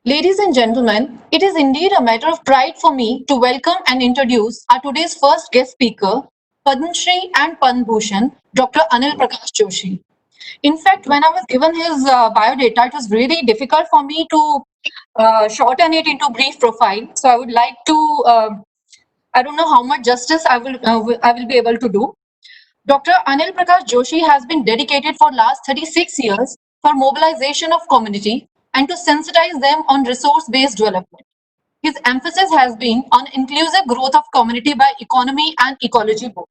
Ladies and gentlemen, it is indeed a matter of pride for me to welcome and introduce our today's first guest speaker, Padma Shri and Padma Bhushan, Dr. Anil Prakash Joshi. In fact, when I was given his biodata, it was really difficult for me to shorten it into brief profile. So I would like to, I don't know how much justice I will be able to do. Dr. Anil Prakash Joshi has been dedicated for last 36 years for mobilization of community and to sensitize them on resource-based development. His emphasis has been on inclusive growth of community by economy and ecology both.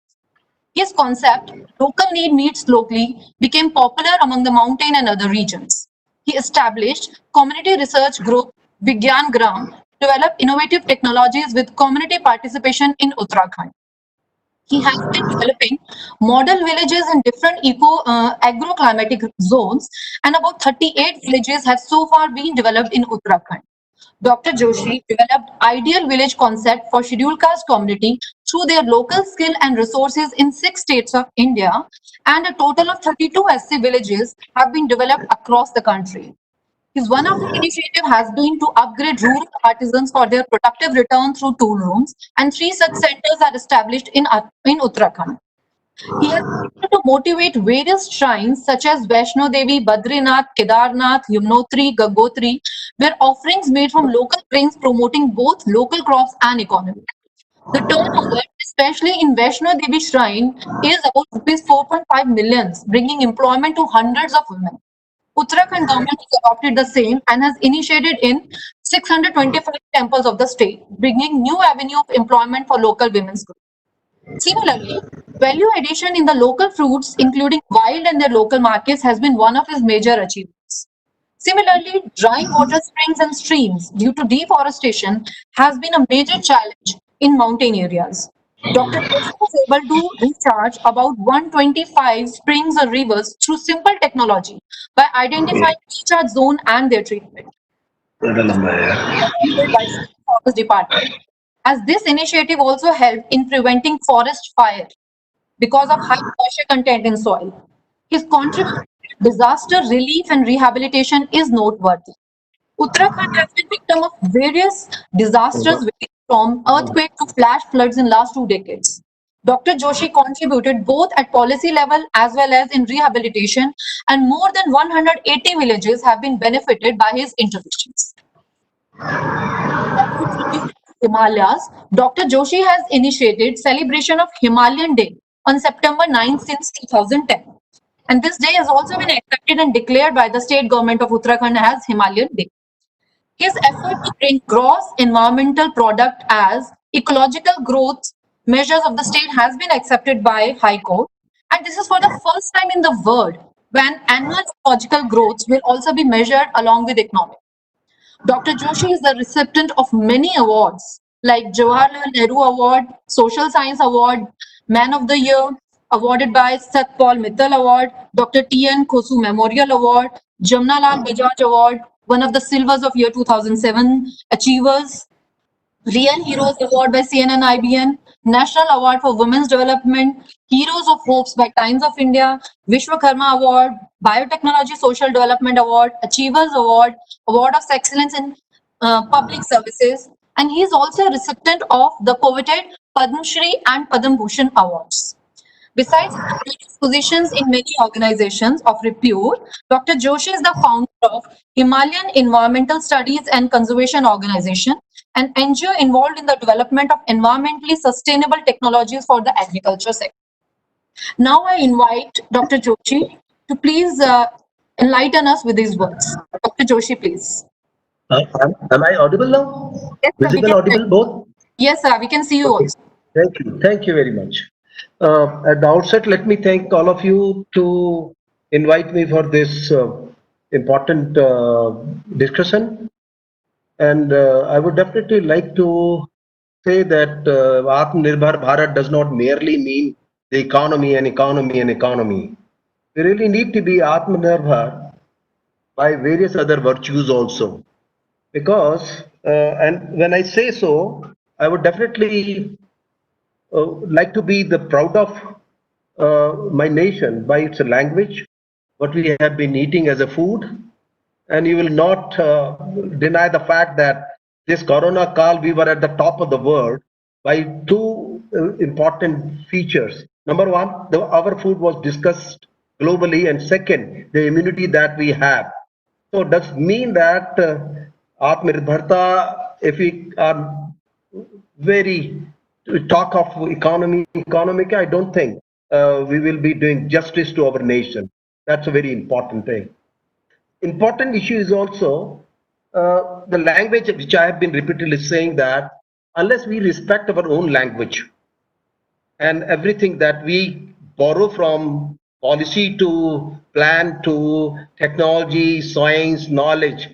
His concept, local need meets locally, became popular among the mountain and other regions. He established community research group Vigyan Gram to develop innovative technologies with community participation in Uttarakhand. He has been developing model villages in different agroclimatic zones, and about 38 villages have so far been developed in Uttarakhand. Dr. Joshi developed ideal village concept for scheduled caste community through their local skill and resources in 6 states of India, and a total of 32 SC villages have been developed across the country. His one of the initiative has been to upgrade rural artisans for their productive return through tool rooms, and 3 such centers are established in Uttarakhand. He has been able to motivate various shrines such as Vaishno Devi, Badrinath, Kedarnath, Yamnotri, Gangotri, where offerings made from local grains promoting both local crops and economy. The turnover, especially in Vaishno Devi shrine, is about rupees 4.5 millions, bringing employment to hundreds of women. Uttarakhand government has adopted the same and has initiated in 625 temples of the state, bringing new avenue of employment for local women's group. Similarly, value addition in the local fruits, including wild and their local markets, has been one of his major achievements. Similarly, drying water springs and streams due to deforestation has been a major challenge in mountain areas. Dr. Joshi was able to recharge about 125 springs or rivers through simple technology by identifying recharge zone and their treatment. Funded by State Forest Department, as this initiative also helped in preventing forest fire because of high moisture content in soil. His contribution to disaster relief and rehabilitation is noteworthy. Uttarakhand has been victim of various disasters varying from earthquake to flash floods in last 2 decades. Dr. Joshi contributed both at policy level as well as in rehabilitation, and more than 180 villages have been benefited by his interventions. Himalayas, Dr. Joshi has initiated celebration of Himalayan Day on September 9 since 2010. And this day has also been accepted and declared by the state government of Uttarakhand as Himalayan Day. His effort to bring gross environmental product as ecological growth measures of the state has been accepted by High Court. And this is for the first time in the world when annual ecological growth will also be measured along with economic. Dr. Joshi is the recipient of many awards like Jawaharlal Nehru Award, Social Science Award, Man of the Year, awarded by Satpal Mittal Award, Dr. T.N. Kosu Memorial Award, Jamnalal Bajaj Award, one of the silvers of year 2007 achievers, Real Heroes Award by CNN IBN, National Award for Women's Development, Heroes of Hopes by Times of India, Vishwakarma Award, Biotechnology Social Development Award, Achievers Award, Award of Excellence in Public Services, and he is also a recipient of the coveted Padma Shri and Padma Bhushan Awards. Besides his positions in many organizations of repute, Dr. Joshi is the founder of Himalayan Environmental Studies and Conservation Organization, an NGO involved in the development of environmentally sustainable technologies for the agriculture sector. Now I invite Dr. Joshi to please enlighten us with his words. Dr. Joshi, please. Am I audible now? Yes, sir, Visible, audible, both? Yes, sir, we can see you also. Thank you. Thank you very much. At the outset, let me thank all of you to invite me for this important discussion. And I would definitely like to say that Atmanirbhar Bharat does not merely mean the economy and economy and economy. We really need to be Atmanirbhar by various other virtues also. Because, and when I say so, I would definitely like to be the proud of my nation by its language, what we have been eating as a food, and you will not deny the fact that this Corona call, we were at the top of the world by two important features. Number one, our food was discussed globally, and second, the immunity that we have. So does mean that Atmanirbharta, if we are very to talk of economic, I don't think we will be doing justice to our nation. That's a very important thing. Important issue is also the language, which I have been repeatedly saying that unless we respect our own language and everything that we borrow from policy to plan to technology, science, knowledge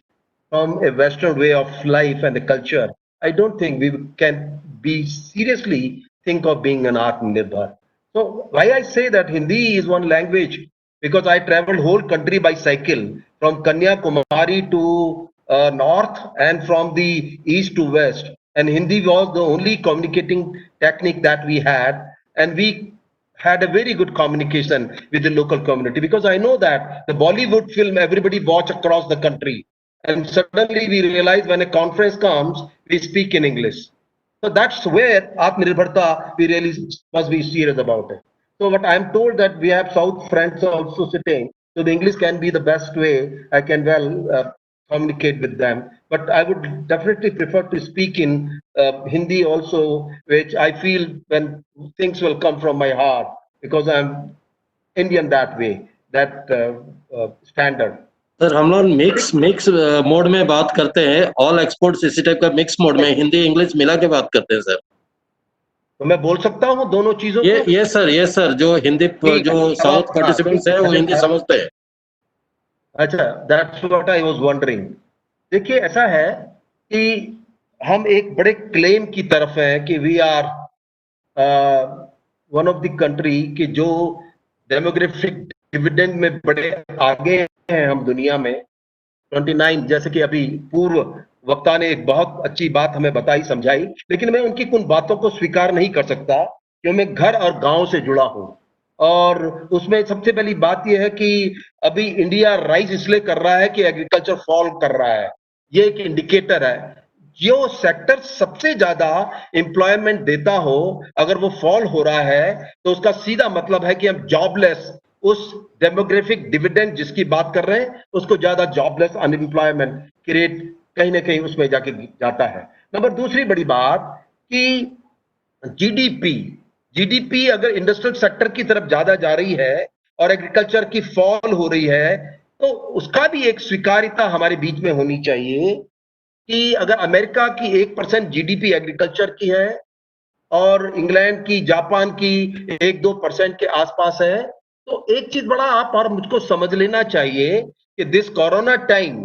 from a Western way of life and the culture, I don't think we can be seriously think of being an Atmanirbhar. So why I say that Hindi is one language, because I traveled whole country by cycle from Kanyakumari to north and from the east to west, and Hindi was the only communicating technique that we had, and we had a very good communication with the local community, because I know that the Bollywood film everybody watch across the country, and suddenly we realize when a conference comes, we speak in English. So that's where Atmanirbharta, we really must be serious about it. So what I'm told that we have South friends also sitting, so the English can be the best way I can well communicate with them. But I would definitely prefer to speak in Hindi also, which I feel when things will come from my heart, because I'm Indian that way, that standard. Sir हम लोग mix mode में बात करते हैं, all exports इसी type का mix mode में Hindi English मिला के बात करते हैं सर। तो मैं बोल सकता हूँ दोनों चीजों को? ये सर जो हिंदी जो साउथ पार्टिसिपेंट्स हैं वो हिंदी समझते हैं। अच्छा, that's what I was wondering. देखिए ऐसा है कि हम एक बड़े क्लेम की तरफ हैं कि we are one of the country कि जो डेमोग्राफिक डिविडेंड में बड़े आगे हैं हम दुनिया में। 29, जैसे कि अभी पूर्व वक्ता ने एक बहुत अच्छी बात हमें बताई, समझाई, लेकिन मैं उनकी उन बातों को स्वीकार नहीं कर सकता क्योंकि मैं घर और गांव से जुड़ा हूं। और उसमें सबसे पहली बात यह है कि अभी इंडिया राइज इसलिए कर रहा है कि एग्रीकल्चर फॉल कर रहा है, ये एक इंडिकेटर है। जो सेक्टर सबसे ज्यादा एम्प्लॉयमेंट देता हो, अगर वो फॉल हो रहा है तो उसका सीधा मतलब है कि हम जॉबलेस, उस डेमोग्राफिक डिविडेंड जिसकी बात कर रहे हैं उसको ज्यादा जॉबलेस, अनएम्प्लॉयमेंट क्रिएट कहीं ना कहीं उसमें जाके जाता है। नंबर दूसरी बड़ी बात कि जीडीपी अगर इंडस्ट्रियल सेक्टर की तरफ ज्यादा जा रही है और एग्रीकल्चर की फॉल हो रही है, तो उसका भी एक स्वीकार्यता हमारे बीच में होनी चाहिए कि अगर अमेरिका की 1% जीडीपी एग्रीकल्चर की है और इंग्लैंड की, जापान की 1-2% के आसपास है, तो एक चीज बड़ा आप और मुझको समझ लेना चाहिए कि दिस कोरोना टाइम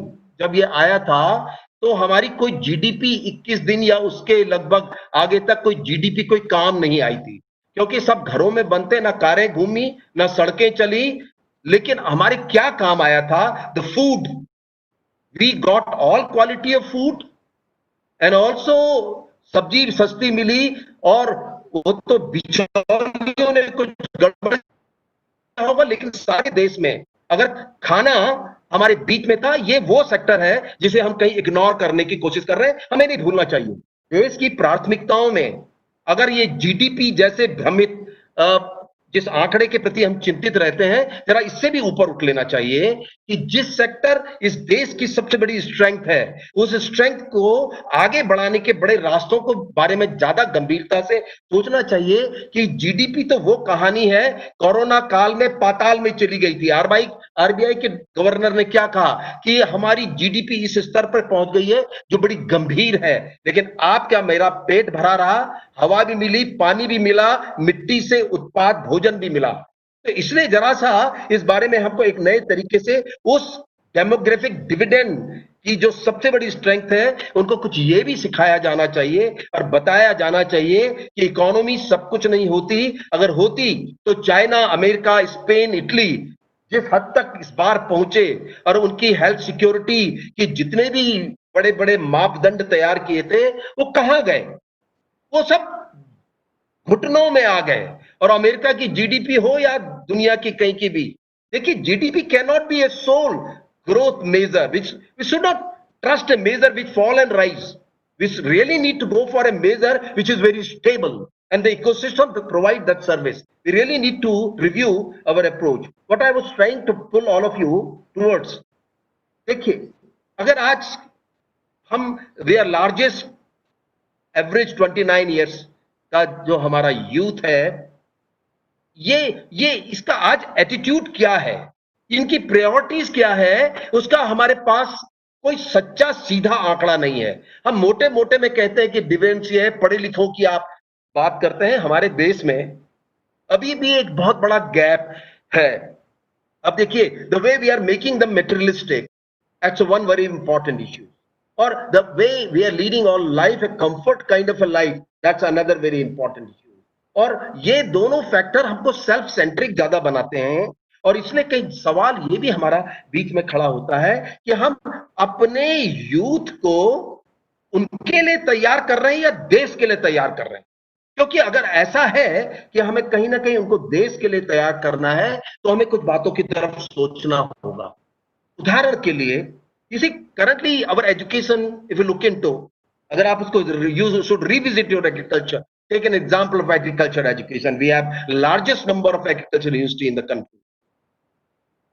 जब ये आया था तो हमारी कोई जीडीपी 21 दिन या उसके लगभग आगे तक कोई जीडीपी कोई काम नहीं आई थी, क्योंकि सब घरों में बनते, ना कारें घूमी, ना सड़कें चली। लेकिन हमारे क्या काम आया था? The food, we got all quality of food and also सब्जी सस्ती मिली, और वो तो बिचौलियों ने कुछ गड़बड़ होगा, लेकिन सारे देश में अगर खाना हमारे बीच में था, ये वो सेक्टर है जिसे हम कहीं इग्नोर करने की कोशिश कर रहे हैं। हमें नहीं भूलना चाहिए देश की प्राथमिकताओं में अगर ये जीडीपी जैसे भ्रमित जिस आंकड़े के प्रति हम चिंतित रहते हैं, जरा इससे भी ऊपर उठ लेना चाहिए कि जिस सेक्टर इस देश की सबसे बड़ी स्ट्रेंथ है, उस स्ट्रेंथ को आगे बढ़ाने के बड़े रास्तों को बारे में ज्यादा गंभीरता से सोचना चाहिए कि जीडीपी तो वो कहानी है, कोरोना काल में पाताल में चली गई थी। आरबीआई के गवर्नर ने क्या कहा कि हमारी जीडीपी इस स्तर पर पहुंच गई है जो बड़ी गंभीर है, लेकिन आप क्या, मेरा पेट भरा रहा, हवा भी मिली, पानी भी मिला, मिट्टी से उत्पाद भोजन भी मिला। तो इसलिए जरा सा इस बारे में हमको एक नए तरीके से उस डेमोग्राफिक डिविडेंड की जो सबसे बड़ी स्ट्रेंथ है उनको कुछ ये भी सिखाया जाना चाहिए और बताया जाना चाहिए कि इकोनॉमी सब कुछ नहीं होती। अगर होती तो चाइना, अमेरिका, स्पेन, इटली जिस हद तक इस बार पहुंचे और उनकी हेल्थ सिक्योरिटी की जितने भी बड़े बड़े मापदंड तैयार किए थे वो कहां गए? वो सब घुटनों में आ गए। और अमेरिका की जीडीपी हो या दुनिया की कहीं की भी, देखिए GDP can not be a sole. growth measure, which we should not trust a measure which fall and rise. We really need to go for a measure which is very stable and the ecosystem to provide that service. We really need to review our approach. What I was trying to pull all of you towards, देखिए, अगर आज हम we are largest average 29 years का जो हमारा youth है, ये इसका आज एटीट्यूड क्या है, इनकी प्रायोरिटीज क्या है, उसका हमारे पास कोई सच्चा सीधा आंकड़ा नहीं है. हम मोटे मोटे में कहते हैं कि डिवेंसी है, पढ़े लिखों की आप बात करते हैं. हमारे देश में अभी भी एक बहुत बड़ा गैप है. अब देखिए, the way we are making the materialistic, that's one very important issue, or the way we are leading our life, a comfort kind of a life, that's another very important issue. और ये दोनों factor हमको self centric ज्यादा बनाते हैं, और इसलिए कई सवाल ये भी हमारा बीच में खड़ा होता है कि हम अपने यूथ को उनके लिए तैयार कर रहे हैं या देश के लिए तैयार कर रहे हैं. क्योंकि अगर ऐसा है कि हमें कहीं ना कहीं उनको देश के लिए तैयार करना है, तो हमें कुछ बातों की तरफ सोचना होगा. उदाहरण के लिए, you see, currently our education, if you look into, अगर आप उसको you should revisit your agriculture. Take an example of agriculture education. We have largest number of agriculture university in the country.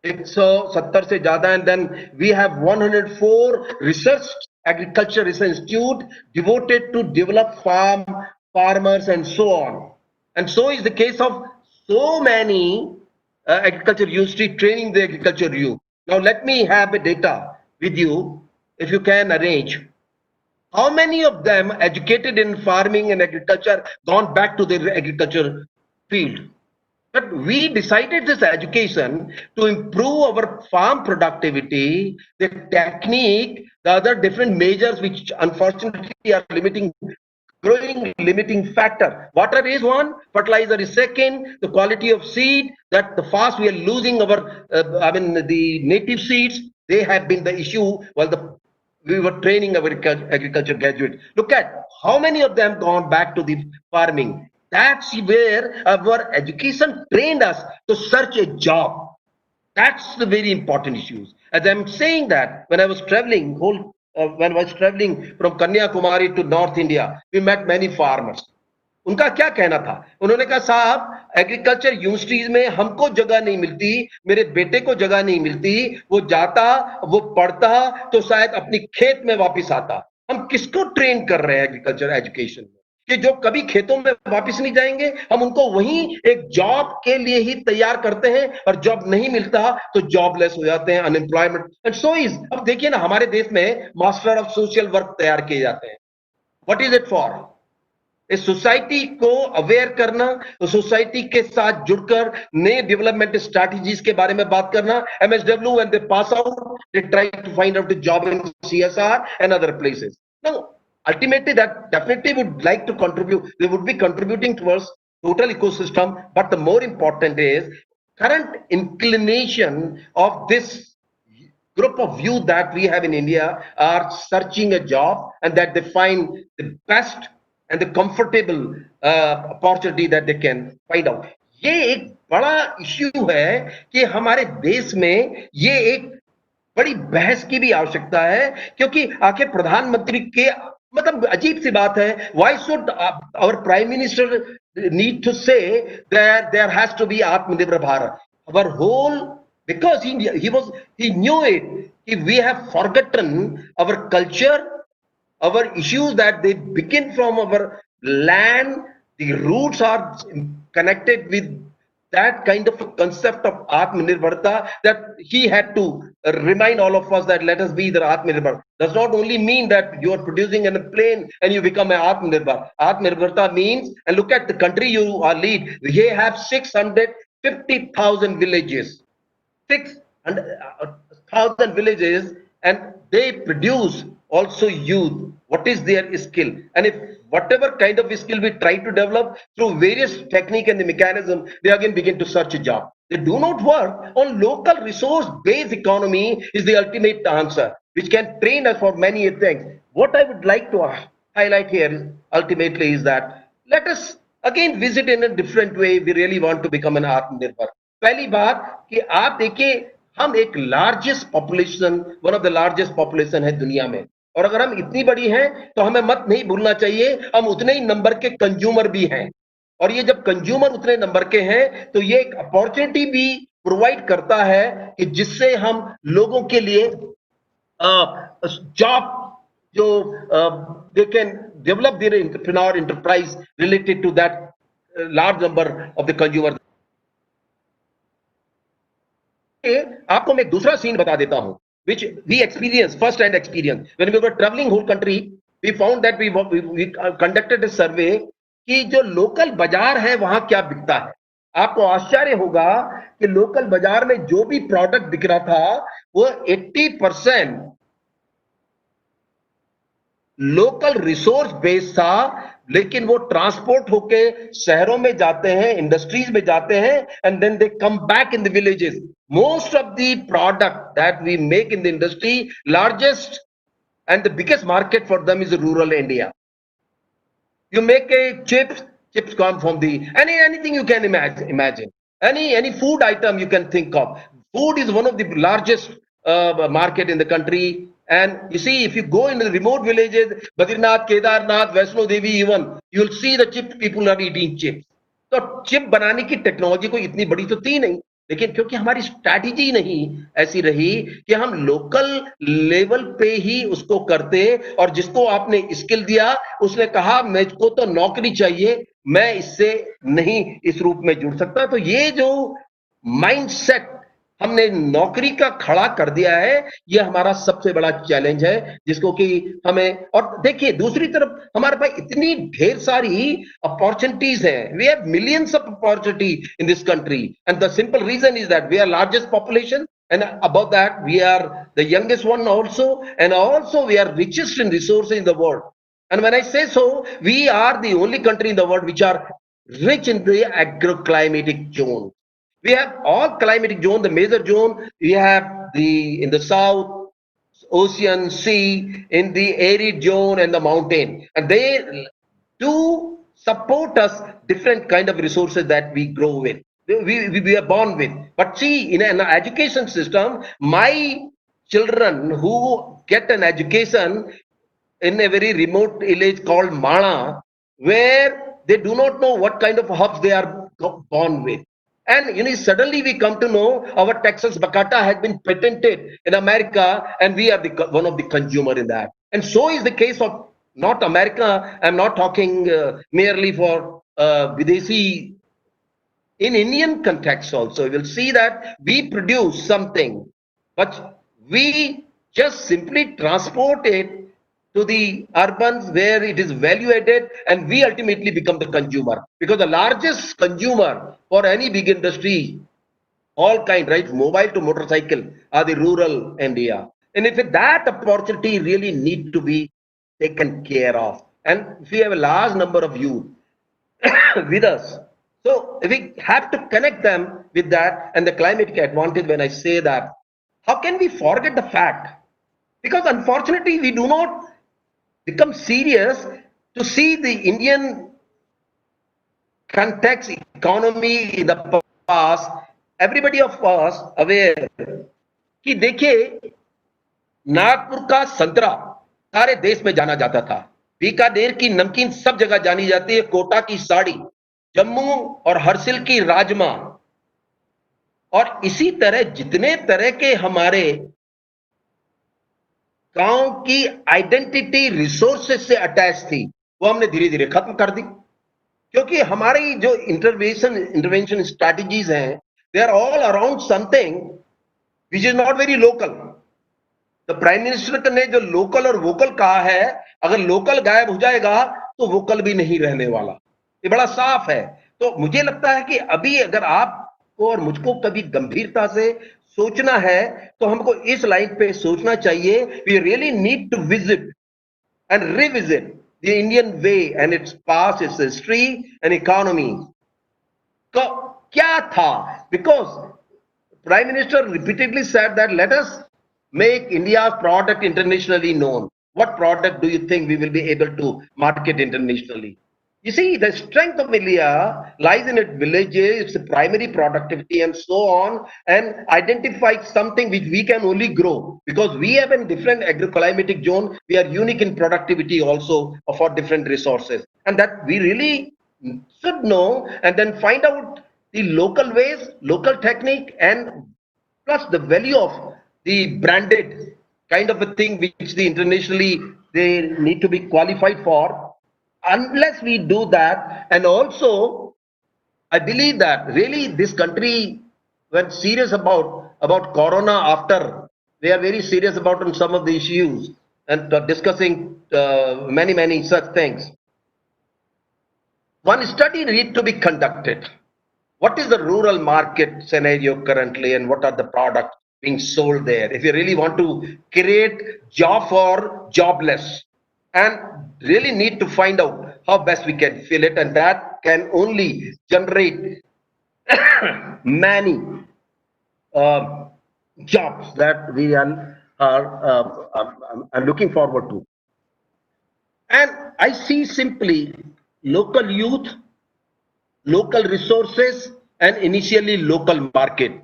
170 से ज्यादा, and then we have 104 research agriculture research institute devoted to develop farmers and so on. And so is the case of so many agriculture university training the agriculture youth. Now let me have a data with you, if you can arrange. How many of them educated in farming and agriculture gone back to their agriculture field? But we decided this education to improve our farm productivity, the technique, the other different measures which unfortunately are limiting factor. Water is one, fertilizer is second, the quality of seed, that the fast we are losing our, the native seeds, they have been the issue while we were training our agriculture graduates. Look at how many of them gone back to the farming. That's where our education trained us to search a job. That's the very important issues. As I'm saying that, when I was traveling, when I was traveling from Kanyakumari to North India, we met many farmers. उनका क्या कहना था? उन्होंने कहा, साहब, agriculture universities में हमको जगह नहीं मिलती, मेरे बेटे को जगह नहीं मिलती, वो जाता, वो पढ़ता, तो शायद अपनी खेत में वापस आता. हम किसको ट्रेन कर रहे हैं एग्रीकल्चर एजुकेशन में? कि जो कभी खेतों में वापस नहीं जाएंगे, हम उनको वहीं एक जॉब के लिए ही तैयार करते हैं, और जॉब नहीं मिलता तो जॉबलेस हो जाते हैं, अनएम्प्लॉयमेंट. एंड सो इज, अब देखिए ना, हमारे देश में मास्टर ऑफ सोशल वर्क तैयार किए जाते हैं. What is it for? इस सोसाइटी को अवेयर करना, सोसाइटी के साथ जुड़कर नए डेवलपमेंट स्ट्रैटेजीज के बारे में बात करना. MSW, when they pass out, they try to find out a job in CSR and other places. Now, ultimately, that definitely would like to contribute. They would be contributing towards total ecosystem. But the more important is current inclination of this group of youth that we have in India are searching a job, and that they find the best and the comfortable opportunity that they can find out. ये एक बड़ा issue है कि हमारे देश में ये एक बड़ी बहस की भी आवश्यकता है, क्योंकि आखिर प्रधानमंत्री के, मतलब अजीब सी बात है, why should our prime minister need to say that there has to be Atmanirbhar Bharat? Our whole, because he knew it, we have forgotten our culture, our issues, that they begin from our land. The roots are connected with that kind of a concept of Atmanirbharta, that he had to remind all of us that let us be the Atmanirbhar. Does not only mean that you are producing in a plane and you become an Atmanirbhar. Atmanirbharta means, and look at the country you are lead, we have 650,000 villages. 600,000 villages, and they produce also youth. What is their skill? And if whatever kind of skill we try to develop through various technique and the mechanism, they again begin to search a job. They do not work on local resource-based economy is the ultimate answer, which can train us for many things. What I would like to highlight here ultimately is that let us again visit in a different way. We really want to become an Atmanirbhar. पहली बात कि आप देखिए, हम एक largest population, one of the largest population है दुनिया में, और अगर हम इतनी बड़ी हैं तो हमें मत नहीं भूलना चाहिए हम उतने ही नंबर के कंज्यूमर भी हैं, और ये जब कंज्यूमर उतने नंबर के हैं तो ये एक अपॉर्चुनिटी भी प्रोवाइड करता है कि जिससे हम लोगों के लिए जॉब जो they can develop their entrepreneur enterprise related to that large number of the consumer. आपको मैं एक दूसरा सीन बता देता हूं which we experience first hand experience when we were traveling whole country. We found that we conducted a survey कि जो local बाजार है वहां क्या बिकता है. आपको आश्चर्य होगा कि लोकल बाजार में जो भी प्रोडक्ट बिक रहा था वो 80% लोकल रिसोर्स बेस्ड था, लेकिन वो ट्रांसपोर्ट होके शहरों में जाते हैं, इंडस्ट्रीज में जाते हैं, and then they come back in the villages. Most of the product that we make in the industry, largest and the biggest market for them is rural India. You make a chips come from the anything you can imagine, any food item you can think of. Food is one of the largest market in the country. And you see, if you go in the remote villages, Badrinath, Kedarnath, Vaishno Devi, even you will see the chips, people are eating chips. तो chip बनाने की technology कोई इतनी बड़ी तो थी नहीं, लेकिन क्योंकि हमारी स्ट्रैटेजी नहीं ऐसी रही कि हम लोकल लेवल पे ही उसको करते, और जिसको आपने स्किल दिया उसने कहा मुझको तो नौकरी चाहिए, मैं इससे नहीं इस रूप में जुड़ सकता. तो ये जो माइंडसेट हमने नौकरी का खड़ा कर दिया है, ये हमारा सबसे बड़ा चैलेंज है, जिसको कि हमें. और देखिए दूसरी तरफ हमारे पास इतनी ढेर सारी अपॉर्चुनिटीज हैं. We have millions of opportunity in this country, and the simple reason is that we are largest population, and above that we are the youngest one also, and also we are richest in resources in the world. And when I say so, we are the only country in the world which are rich in the agroclimatic zone. We have all climatic zone. The major zone we have in the south, ocean, sea, in the arid zone and the mountain, and they do support us different kind of resources that we grow with, we are born with. But see, in an education system, my children who get an education in a very remote village called Mana, where they do not know what kind of herbs they are born with. And you know, suddenly we come to know our Texas Bacata has been patented in America, and we are one of the consumer in that. And so is the case of not America. I'm not talking merely for Videshi. In Indian context also, you will see that we produce something, but we just simply transport it to the urbans where it is value added, and we ultimately become the consumer, because the largest consumer for any big industry, all kind, right, mobile to motorcycle, are the rural India. And if that opportunity really need to be taken care of, and if we have a large number of youth with us, so we have to connect them with that. And the climatic advantage, when I say that, how can we forget the fact? Because unfortunately we do not become serious to see the Indian context economy in the past. Everybody of us aware कि देखिए, नागपुर का संतरा सारे देश में जाना जाता था, बीकानेर की नमकीन सब जगह जानी जाती है, कोटा की साड़ी, जम्मू और हरसिल की राजमा, और इसी तरह जितने तरह के हमारे गांव की आइडेंटिटी रिसोर्सेज से अटैच थी, वो हमने धीरे धीरे खत्म कर दी, क्योंकि हमारी जो इंटरवेंशन स्ट्रैटेजीज हैं, they are all around something which is not very local. तो प्राइम मिनिस्टर ने जो लोकल और वोकल कहा है, अगर लोकल गायब हो जाएगा तो वोकल भी नहीं रहने वाला, ये बड़ा साफ है. तो मुझे लगता है कि अभी अगर आपको और मुझको कभी गंभीरता से सोचना है तो हमको इस लाइन पे सोचना चाहिए. We really need to visit and revisit the Indian way and its past, its history and economy. तो क्या था? Because prime minister repeatedly said that let us make India's product internationally known. What product do you think we will be able to market internationally? You see, the strength of India lies in its villages, its primary productivity, and so on, and identify something which we can only grow because we have a different agroclimatic zone. We are unique in productivity also for different resources, and that we really should know and then find out the local ways, local technique, and plus the value of the branded kind of a thing which the internationally they need to be qualified for. Unless we do that, and also I believe that really this country were serious about corona after they are very serious about on some of the issues and discussing many such things. One study need to be conducted. What is the rural market scenario currently and what are the products being sold there? If you really want to create job for jobless and really need to find out how best we can fill it, and that can only generate many uh, jobs that we are looking forward to. And I see simply local youth, local resources, and initially local market.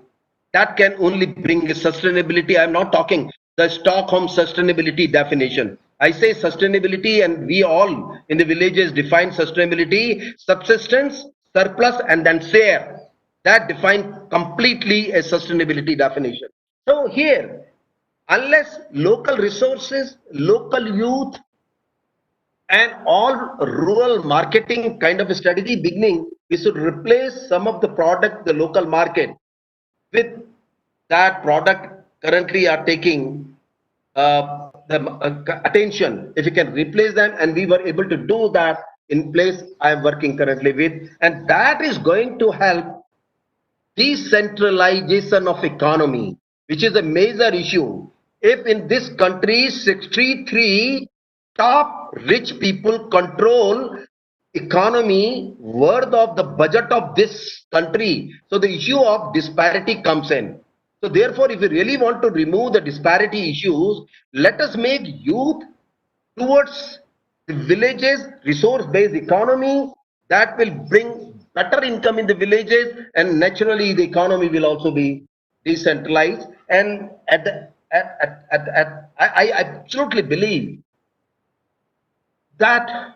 That can only bring sustainability. I'm not talking the Stockholm sustainability definition. I say sustainability, and we all in the villages define sustainability: subsistence, surplus, and then share. That define completely a sustainability definition. So here, unless local resources, local youth, and all rural marketing kind of a strategy beginning, we should replace some of the product the local market with that product currently are taking the attention. If you can replace them, and we were able to do that in place I am working currently with, and that is going to help decentralization of economy, which is a major issue. If in this country 63 top rich people control economy worth of the budget of this country, so the issue of disparity comes in. So therefore, if we really want to remove the disparity issues, let us make youth towards the villages, resource-based economy that will bring better income in the villages, and naturally the economy will also be decentralized. And I absolutely believe that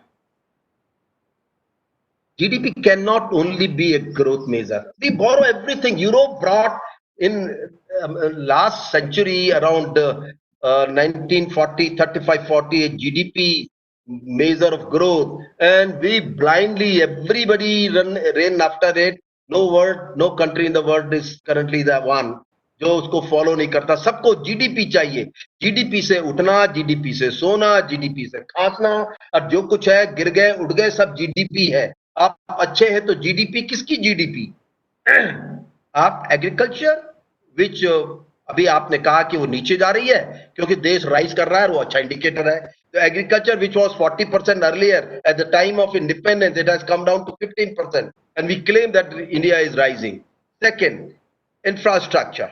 GDP cannot only be a growth measure. We borrow everything. Europe brought in last century around 1940, 35, 40 a GDP measure of growth, and we blindly everybody ran after it. No country in the world is currently the one जो उसको follow नहीं करता. सबको GDP चाहिए. GDP से उठना, GDP से सोना, जीडीपी से खांसना, और जो कुछ है गिर गए उठ गए सब जीडीपी है. आप अच्छे हैं तो जीडीपी किसकी जीडीपी? आप एग्रीकल्चर विच अभी आपने कहा कि वो नीचे जा रही है क्योंकि देश राइज कर रहा है, वो अच्छा इंडिकेटर है. तो agriculture which was 40% earlier at the time of independence, it has come down to 15% and we claim that India is rising. Second, infrastructure.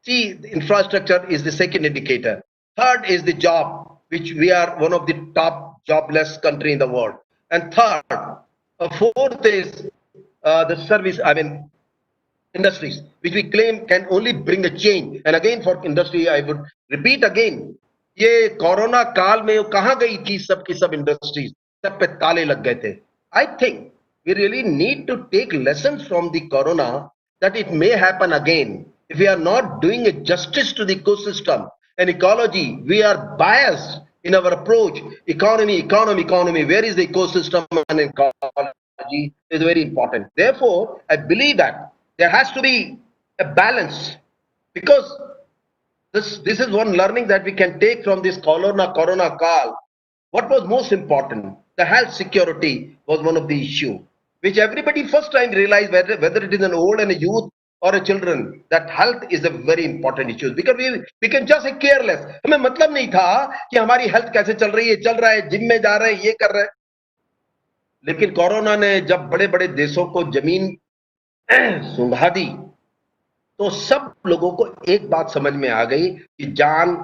See, the infrastructure is the second indicator. Third is the job, which we are one of the top jobless country in the world. And fourth is the service, industries, which we claim can only bring a change. And again, for industry, I would repeat again, ये corona काल में कहाँ गई थी सबकी सब industries? सब पे ताले लग गए थे. I think we really need to take lessons from the corona, that it may happen again. If we are not doing a justice to the ecosystem and ecology, we are biased in our approach. Economy. Where is the ecosystem and ecology is very important. Therefore, I believe that there has to be a balance, because this is one learning that we can take from this corona call. What was most important? The health security was one of the issue, which everybody first time realized, whether it is an old and a youth or a children, that health is a very important issue, because we can just say careless. हमें मतलब नहीं था कि हमारी health कैसे चल रही है, चल रहा है, जिम में जा रहे हैं, ये कर रहे हैं. लेकिन कोरोना ने जब बड़े बड़े देशों को जमीन सुंघा दी, तो सब लोगों को एक बात समझ में आ गई कि जान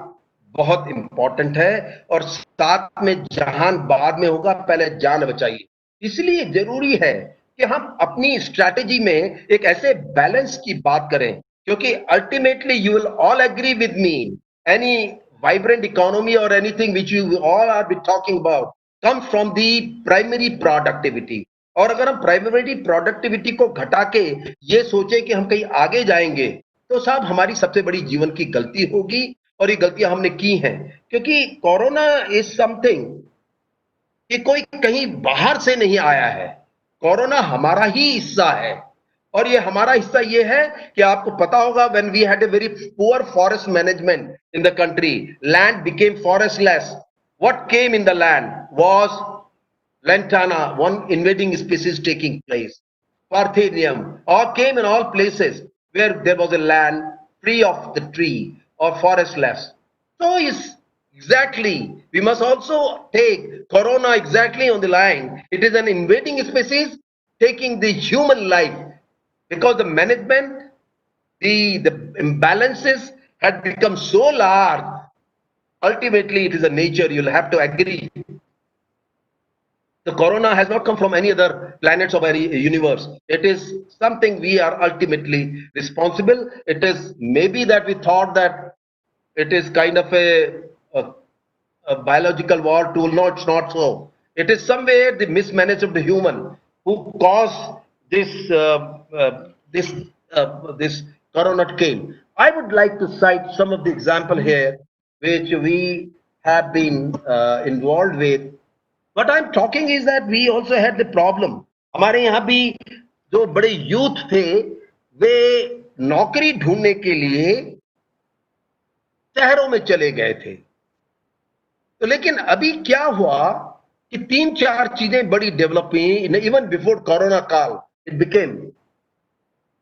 बहुत इंपॉर्टेंट है, और साथ में जहान बाद में होगा, पहले जान बचाइए. इसलिए जरूरी है कि हम अपनी स्ट्रैटेजी में एक ऐसे बैलेंस की बात करें, क्योंकि ultimately you will all agree with me, any vibrant economy or anything which you all are be talking about comes from the primary productivity. और अगर हम प्राइमरी प्रोडक्टिविटी को घटा के ये सोचे कि हम कहीं आगे जाएंगे, तो साहब हमारी सबसे बड़ी जीवन की गलती होगी, और ये गलतियां हमने की हैं, क्योंकि कोरोना इज समथिंग कि कोई कहीं बाहर से नहीं आया है। कोरोना हमारा ही हिस्सा है, और ये हमारा हिस्सा ये है कि आपको पता होगा, when we had a very poor forest management in the country, land became forestless, what came in the land was lantana, one invading species taking place, parthenium, all came in all places where there was a land free of the tree or forestless. So is exactly, we must also take corona exactly on the line. It is an invading species taking the human life, because the management, the imbalances had become so large. Ultimately, it is a nature, you'll have to agree. The corona has not come from any other planets of any universe. It is something we are ultimately responsible. It is maybe that we thought that it is kind of a biological war tool. No, it's not so. It is somewhere the mismanagement of the human who caused this corona came. I would like to cite some of the example here which we have been involved with. What I'm talking is that we also had the problem. हमारे यहाँ भी जो बड़े youth थे, वे नौकरी ढूंढने के लिए शहरों में चले गए थे। तो लेकिन अभी क्या हुआ कि तीन चार चीजें बड़ी डेवलप हुई, इवन बिफोर कोरोना काल। It became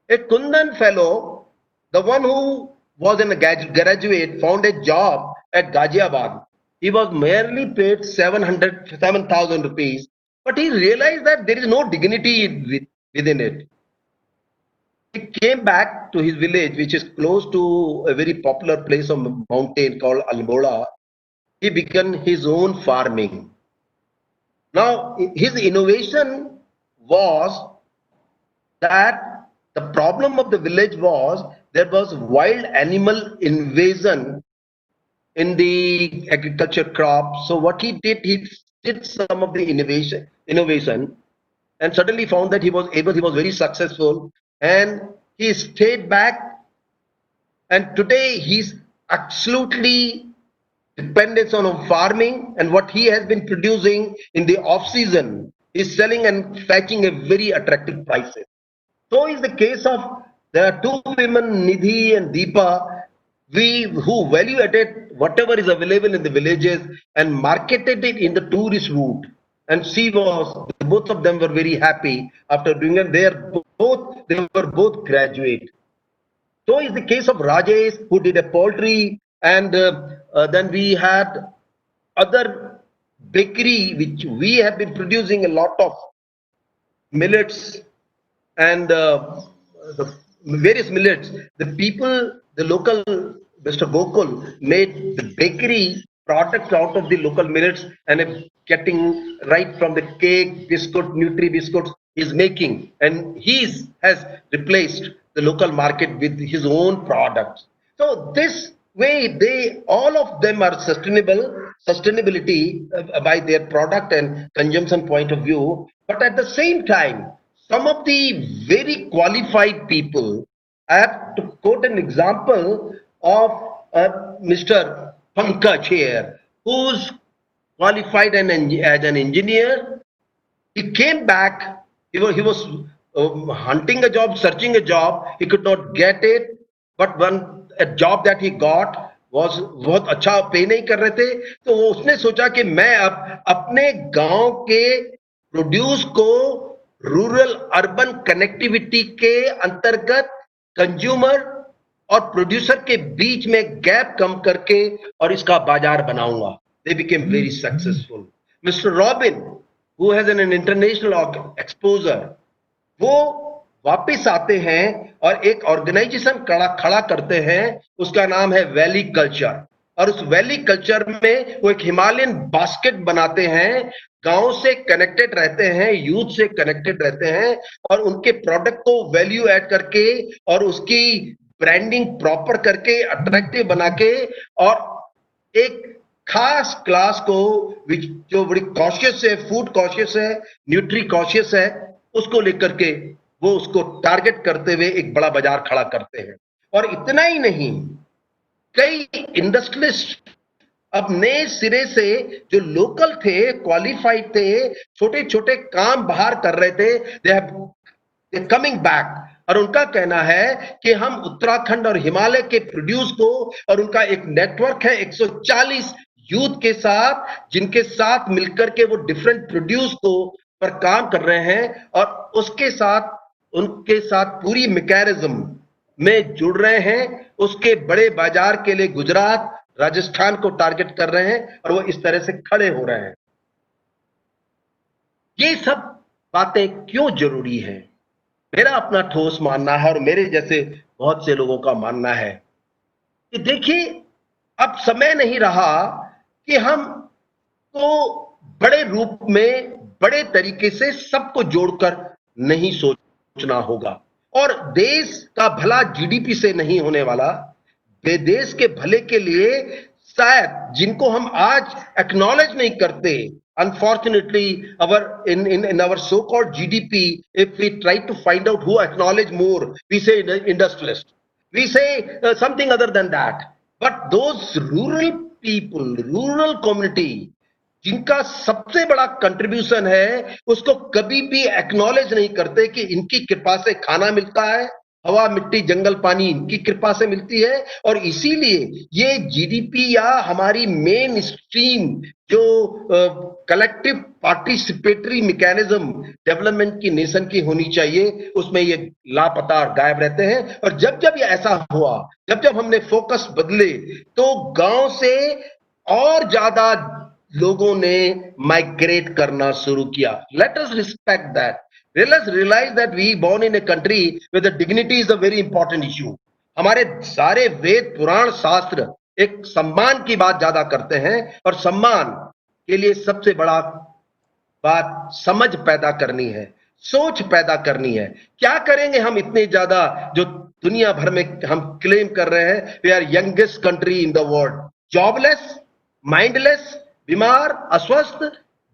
a Kundan fellow, the one who was a graduate, found a job at Ghaziabad. He was merely paid 7,000 rupees, but he realized that there is no dignity within it. He came back to his village, which is close to a very popular place on the mountain called Almora. He began his own farming. Now, his innovation was that the problem of the village was there was wild animal invasion in the agriculture crop. So what he did some of the innovation, and suddenly found that he was very successful, and he stayed back, and today he's absolutely dependent on farming, and what he has been producing in the off season is selling and fetching a very attractive prices. So is the case of there are two women, Nidhi and Deepa, who value added whatever is available in the villages and marketed it in the tourist route. And both of them were very happy after doing it. They were both graduate. So is the case of Rajesh, who did a poultry, and then we had other bakery, which we have been producing a lot of millets and the various millets. The local Mr. Gokul made the bakery product out of the local millets, and getting right from the cake, biscuit, Nutri biscuits is making, and he has replaced the local market with his own products. So this way, all of them are sustainability by their product and consumption point of view. But at the same time, some of the very qualified people, I have to quote an example of Mr. Pankaj here, who's qualified as an engineer. He came back, he was hunting a job, searching a job, he could not get it, but a job that he got was बहुत अच्छा पे नहीं कर रहे थे, तो उसने सोचा कि मैं अब अपने गांव के प्रोड्यूस को रूरल अर्बन कनेक्टिविटी के अंतर्गत कंज्यूमर और प्रोड्यूसर के बीच में गैप कम करके और इसका बाजार बनाऊंगा. They became very successful. Mr. Robin, who has an international exposure, वो वापस आते हैं और एक ऑर्गेनाइजेशन खड़ा करते हैं, उसका नाम है वैली कल्चर, और उस वैली कल्चर में वो एक हिमालयन बास्केट बनाते हैं गांव से कनेक्टेड रहते हैं, यूथ से कनेक्टेड रहते हैं और उनके प्रोडक्ट को वैल्यू ऐड करके और उसकी ब्रांडिंग प्रॉपर करके अट्रैक्टिव बना के और एक खास क्लास को जो बड़ी कॉशियस है, फूड कॉशियस है, न्यूट्री कॉशियस है, उसको लेकर के वो उसको टारगेट करते हुए एक बड़ा बाजार खड़ा करते हैं। और इतना ही नहीं, कई इंडस्ट्रियलिस्ट अब नए सिरे से जो लोकल थे, क्वालिफाइड थे, छोटे छोटे काम बाहर कर रहे थे, दे कमिंग बैक और उनका कहना है कि हम उत्तराखंड और हिमालय के प्रोड्यूस को, और उनका एक नेटवर्क है 140 यूथ के साथ, जिनके साथ मिलकर के वो डिफरेंट प्रोड्यूस को पर काम कर रहे हैं और उसके साथ उनके साथ पूरी मैकेनिज्म में जुड़ रहे हैं। उसके बड़े बाजार के लिए गुजरात, राजस्थान को टारगेट कर रहे हैं और वो इस तरह से खड़े हो रहे हैं। ये सब बातें क्यों जरूरी है? मेरा अपना ठोस मानना है और मेरे जैसे बहुत से लोगों का मानना है कि देखिए, अब समय नहीं रहा कि हम तो बड़े रूप में, बड़े तरीके से सबको जोड़कर नहीं सोचना होगा। और देश का भला जीडीपी से नहीं होने वाला, देश के भले के लिए शायद जिनको हम आज एक्नॉलेज नहीं करते, unfortunately in our so called GDP, if we try to find out who acknowledge more, we say industrialist, we say something other than that, but those rural people, rural community जिनका सबसे बड़ा contribution है, उसको कभी भी acknowledge नहीं करते कि इनकी कृपा से खाना मिलता है, हवा, मिट्टी, जंगल, पानी इनकी कृपा से मिलती है। और इसीलिए ये जीडीपी या हमारी मेन स्ट्रीम जो कलेक्टिव पार्टिसिपेटरी मैकेनिज्म डेवलपमेंट की नेशन की होनी चाहिए, उसमें ये लापता और गायब रहते हैं। और जब जब ये ऐसा हुआ, जब जब हमने फोकस बदले, तो गांव से और ज्यादा लोगों ने माइग्रेट करना शुरू किया। Let us respect that. Let's realize that we born in a country where the dignity is a very important issue. हमारे सारे वेद, पुराण, शास्त्र एक सम्मान की बात ज्यादा करते हैं और सम्मान के लिए सबसे बड़ा बात समझ पैदा करनी है, सोच पैदा करनी है। क्या करेंगे हम इतने ज्यादा जो दुनिया भर में हम क्लेम कर रहे हैं we are youngest country in the world, jobless, mindless, बीमार, अस्वस्थ,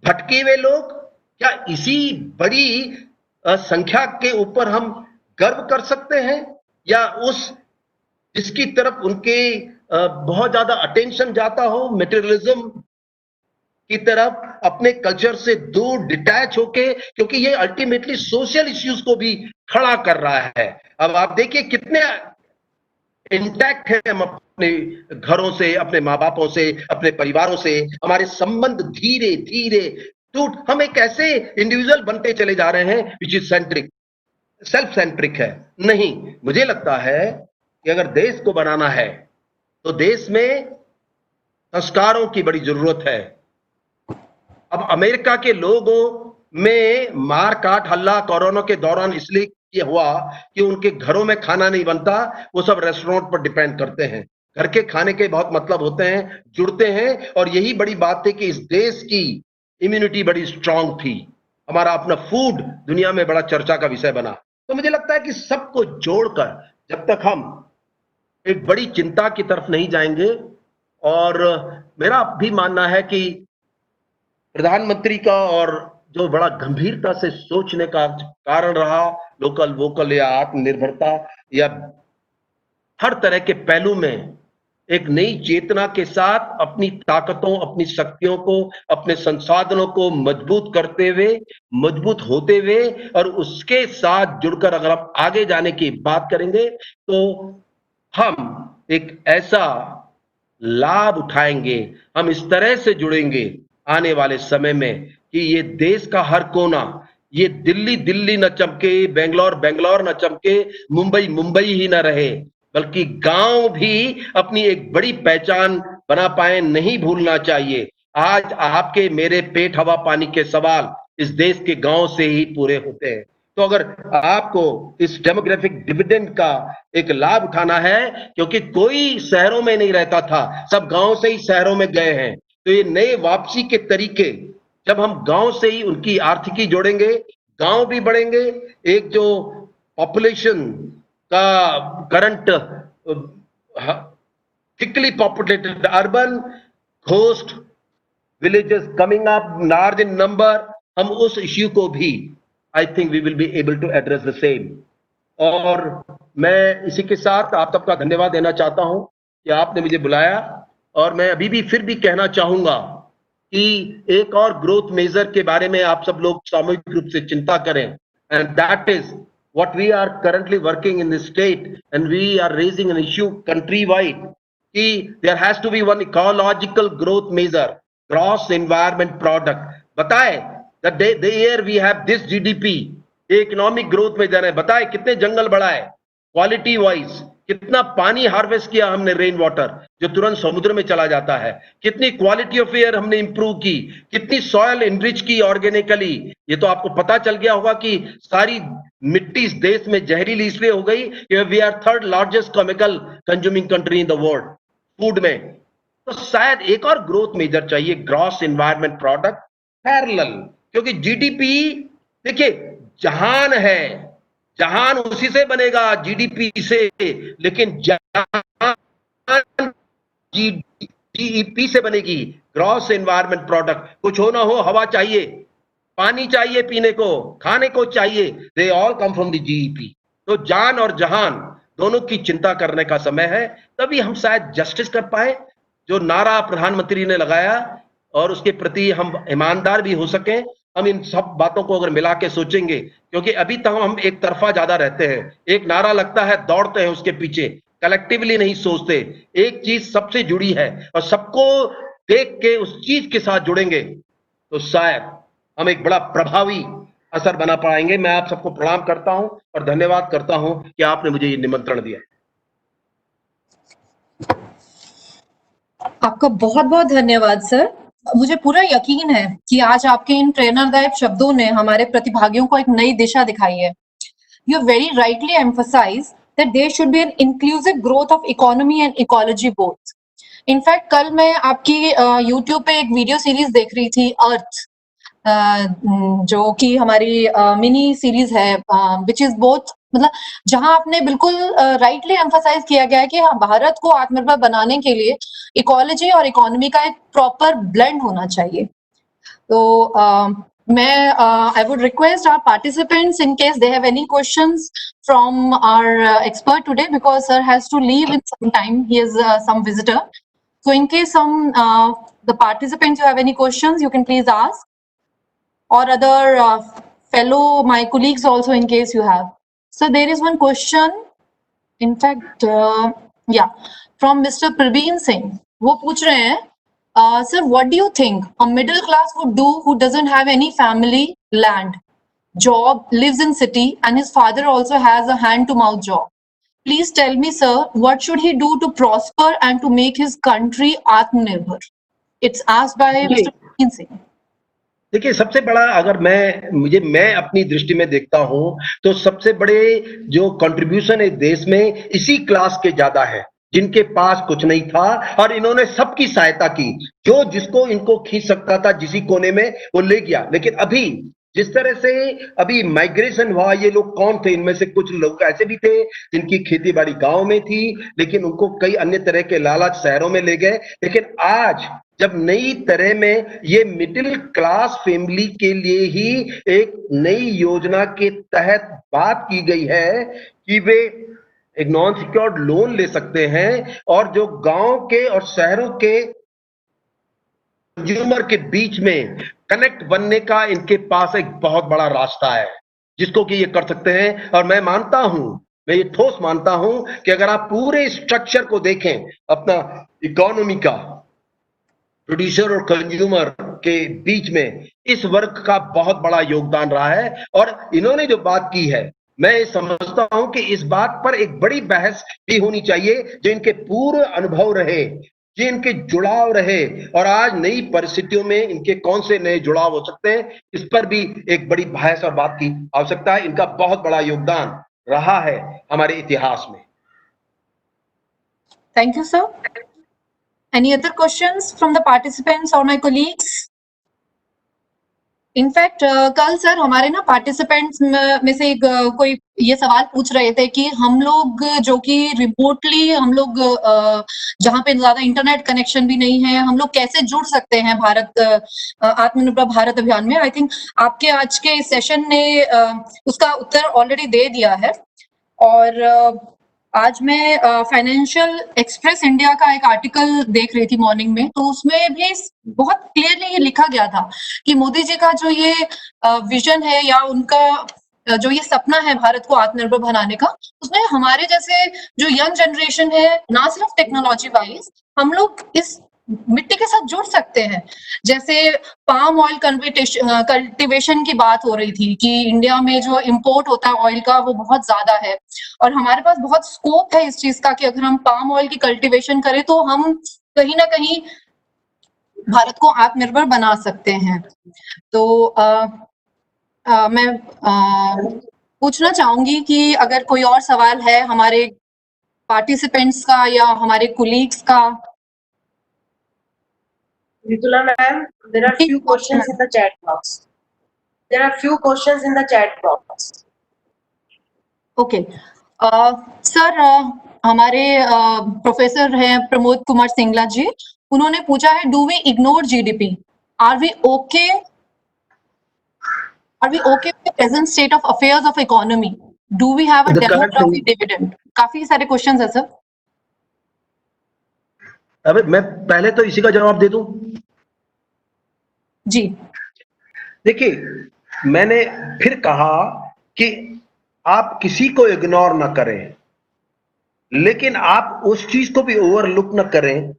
भटके हुए लोग, क्या इसी बड़ी संख्या के ऊपर हम गर्व कर सकते हैं? या उस जिसकी तरफ उनके बहुत ज्यादा अटेंशन जाता हो, मटेरियलिज्म की तरफ, अपने कल्चर से दूर डिटैच होके, क्योंकि ये अल्टीमेटली सोशल इश्यूज को भी खड़ा कर रहा है। अब आप देखिए कितने इंटैक्ट है हम अपने घरों से, अपने माँ बापों से, अपने परिवारों से, हमारे संबंध धीरे धीरे टूट, हम एक ऐसे इंडिविजुअल बनते चले जा रहे हैं which is centric, self centric है। नहीं, मुझे लगता है कि अगर देश को बनाना है तो देश में संस्कारों की बड़ी जरूरत है। अब अमेरिका के लोगों में मार काट हल्ला कोरोना के दौरान इसलिए ये हुआ कि उनके घरों में खाना नहीं बनता, वो सब रेस्टोरेंट पर डिपेंड करते हैं। घर के खाने के बहुत मतलब होते हैं, जुड़ते हैं, और यही बड़ी बात थी कि इस देश की इम्यूनिटी बड़ी स्ट्रांग थी। हमारा अपना फूड दुनिया में बड़ा चर्चा का विषय बना। तो मुझे लगता है कि सबको जोड़कर जब तक हम एक बड़ी चिंता की तरफ नहीं जाएंगे, और मेरा भी मानना है कि प्रधानमंत्री का और जो बड़ा गंभीरता से सोचने का कारण रहा, लोकल वोकल या आत्मनिर्भरता या हर तरह के पहलू में एक नई चेतना के साथ अपनी ताकतों, अपनी शक्तियों को, अपने संसाधनों को मजबूत करते हुए, मजबूत होते हुए, और उसके साथ जुड़कर अगर हम आगे जाने की बात करेंगे तो हम एक ऐसा लाभ उठाएंगे, हम इस तरह से जुड़ेंगे आने वाले समय में कि ये देश का हर कोना, ये दिल्ली दिल्ली न चमके, बेंगलोर बेंगलोर न चमके, मुंबई मुंबई ही न रहे, बल्कि गांव भी अपनी एक बड़ी पहचान बना पाए। नहीं भूलना चाहिए, आज आपके मेरे पेट, हवा, पानी के सवाल इस देश के गांव से ही पूरे होते हैं। तो अगर आपको इस डेमोग्राफिक डिविडेंड का एक लाभ उठाना है, क्योंकि कोई शहरों में नहीं रहता था, सब गांव से ही शहरों में गए हैं, तो ये नए वापसी के तरीके जब हम गांव से ही उनकी आर्थिकी जोड़ेंगे, गांव भी बढ़ेंगे, एक जो पॉपुलेशन का current thickly populated urban host villages coming up large in number, हम उस इश्यू को भी I think we will be able to address the same. और मैं इसी के साथ आप सबका धन्यवाद देना चाहता हूं कि आपने मुझे बुलाया, और मैं अभी भी फिर भी कहना चाहूंगा कि एक और ग्रोथ मेजर के बारे में आप सब लोग सामूहिक रूप से चिंता करें, and that is what we are currently working in this state, and we are raising an issue countrywide. There has to be one ecological growth measure, gross environment product. बताए the year we have this GDP, economic growth measure है, बताए कितने जंगल बढ़ाए, quality wise कितना पानी harvest किया हमने, rain water जो तुरंत समुद्र में चला जाता है, कितनी क्वालिटी ऑफ एयर हमने इंप्रूव की, कितनी सॉयल इनरिच की ऑर्गेनिकली। ये तो आपको पता चल गया होगा कि सारी मिट्टी इस देश में जहरीली इसलिए हो गई कि we are third largest chemical consuming country in the world food में। तो शायद एक और ग्रोथ मेजर चाहिए, ग्रॉस एनवायरनमेंट प्रोडक्ट पैरेलल, क्योंकि जीडीपी देखिए जहान है, जहान उसी से बनेगा जीडीपी से, लेकिन जहान जीडीपी से बनेगी, ग्रॉस एनवायरनमेंट प्रोडक्ट। कुछ हो ना हो, हवा चाहिए, पानी चाहिए पीने को, खाने को चाहिए, they all come from the GDP. तो जान और जहान दोनों की चिंता करने का समय है, तभी हम शायद जस्टिस कर पाए। जो नारा प्रधानमंत्री ने लगाया और उसके प्रति हम ईमानदार भी हो सकें, हम इन सब बातों को अगर मिला के सोचेंगे, क्योंकि अभी तक हम एक तरफा ज्यादा रहते हैं, एक नारा लगता है दौड़ते हैं उसके पीछे, कलेक्टिवली नहीं सोचते। एक चीज सबसे जुड़ी है और सबको देख के उस चीज के साथ जुड़ेंगे तो शायद हम एक बड़ा प्रभावी असर बना पाएंगे। मैं आप सबको प्रणाम करता हूं और धन्यवाद करता हूं कि आपने मुझे ये निमंत्रण दिया। आपका बहुत बहुत धन्यवाद सर। मुझे पूरा यकीन है कि आज आपके इन प्रेरणादायक शब्दों ने हमारे प्रतिभागियों को एक नई दिशा दिखाई है। You very rightly emphasize that there should be an inclusive growth of economy and ecology both. In fact, कल मैं आपकी YouTube पे एक वीडियो सीरीज देख रही थी, अर्थ, जो कि हमारी मिनी सीरीज है, विच इज बोथ, मतलब जहां आपने बिल्कुल राइटली एम्फसाइज किया गया है कि हाँ, भारत को आत्मनिर्भर बनाने के लिए इकोलॉजी और इकोनॉमी का एक प्रॉपर ब्लेंड होना चाहिए। तो मैं I would request our participants, in case they have any questions from our expert today, because sir has to leave in some time, he is some visitor. So in case the participants, you have any questions, you can please ask, or other fellow my colleagues also, in case you have. So there is one question, in fact, yeah, from Mr. Praveen Singh. वो पूछ रहे हैं, sir, what do you think a middle class would do who doesn't have any family, land, job, lives in city, and his father also has a hand-to-mouth job? Please tell me, sir, what should he do to prosper and to make his country Atmanirbhar? It's asked by Mr. Praveen Singh. देखिए, सबसे बड़ा अगर मैं अपनी दृष्टि में देखता हूं तो सबसे बड़े जो कंट्रीब्यूशन है देश में इसी क्लास के ज्यादा है, जिनके पास कुछ नहीं था और इन्होंने सबकी सहायता की। जो जिसको इनको खींच सकता था जिसी कोने में वो ले गया। लेकिन अभी जिस तरह से अभी माइग्रेशन हुआ, ये लोग कौन थे? इनमें से कुछ लोग ऐसे भी थे जिनकी खेती बाड़ी गांव में थी, लेकिन उनको कई अन्य तरह के लालच शहरों में ले गए। लेकिन आज जब नई तरह में ये मिडिल क्लास फैमिली के लिए ही एक नई योजना के तहत बात की गई है कि वे एक नॉन सिक्योर्ड लोन ले सकते हैं, और जो गांव के और शहरों के कंज्यूमर के बीच में कनेक्ट बनने का इनके पास एक बहुत बड़ा रास्ता है जिसको कि ये कर सकते हैं। और मैं मानता हूं, मैं ये ठोस मानता हूं कि अगर आप पूरे स्ट्रक्चर को देखें अपना इकोनॉमी का, प्रोड्यूसर और कंज्यूमर के बीच में इस वर्ग का बहुत बड़ा योगदान रहा है। और इन्होंने जो बात की है, मैं समझता हूं कि इस बात पर एक बड़ी बहस भी होनी चाहिए, जो इनके पूर्व अनुभव रहे, जो इनके जुड़ाव रहे, और आज नई परिस्थितियों में इनके कौन से नए जुड़ाव हो सकते हैं, इस पर भी एक बड़ी बहस और बात की आवश्यकता है। इनका बहुत बड़ा योगदान रहा है हमारे इतिहास में। Thank you, sir. Any other questions from the participants or my colleagues? In fact कल सर हमारे ना पार्टिसिपेंट्स में से एक कोई ये सवाल पूछ रहे थे कि हम लोग जो कि रिमोटली हम लोग जहाँ पे ज्यादा इंटरनेट कनेक्शन भी नहीं है, हम लोग कैसे जुड़ सकते हैं भारत आत्मनिर्भर भारत अभियान में। आई थिंक आपके आज के सेशन ने उसका उत्तर ऑलरेडी दे दिया है। और आज मैं फाइनेंशियल एक्सप्रेस इंडिया का एक आर्टिकल देख रही थी मॉर्निंग में, तो उसमें भी बहुत क्लियरली ये लिखा गया था कि मोदी जी का जो ये विजन है या उनका जो ये सपना है भारत को आत्मनिर्भर बनाने का, उसमें हमारे जैसे जो यंग जनरेशन है, ना सिर्फ टेक्नोलॉजी वाइज, हम लोग इस मिट्टी के साथ जुड़ सकते हैं। जैसे पाम ऑयल कल्टीवेशन की बात हो रही थी कि इंडिया में जो इंपोर्ट होता है ऑयल का वो बहुत ज्यादा है, और हमारे पास बहुत स्कोप है इस चीज का कि अगर हम पाम ऑयल की कल्टीवेशन करें तो हम कहीं ना कहीं भारत को आत्मनिर्भर बना सकते हैं। तो मैं पूछना चाहूंगी कि अगर कोई और सवाल है हमारे पार्टिसिपेंट्स का या हमारे कुलीग्स का। Ritula ma'am, there are few questions in the chat box. There are few questions in the chat box. Okay sir, हमारे प्रोफेसर हैं प्रमोद कुमार सिंगला जी, उन्होंने पूछा है, do we ignore GDP? Are we okay with the present state of affairs of economy? Do we have a The correct demographic dividend? काफी सारे questions है sir. अबे मैं पहले तो इसी का जवाब दे दूं। जी देखिए, मैंने फिर कहा कि आप किसी को इग्नोर ना करें, लेकिन आप उस चीज को भी ओवरलुक ना करें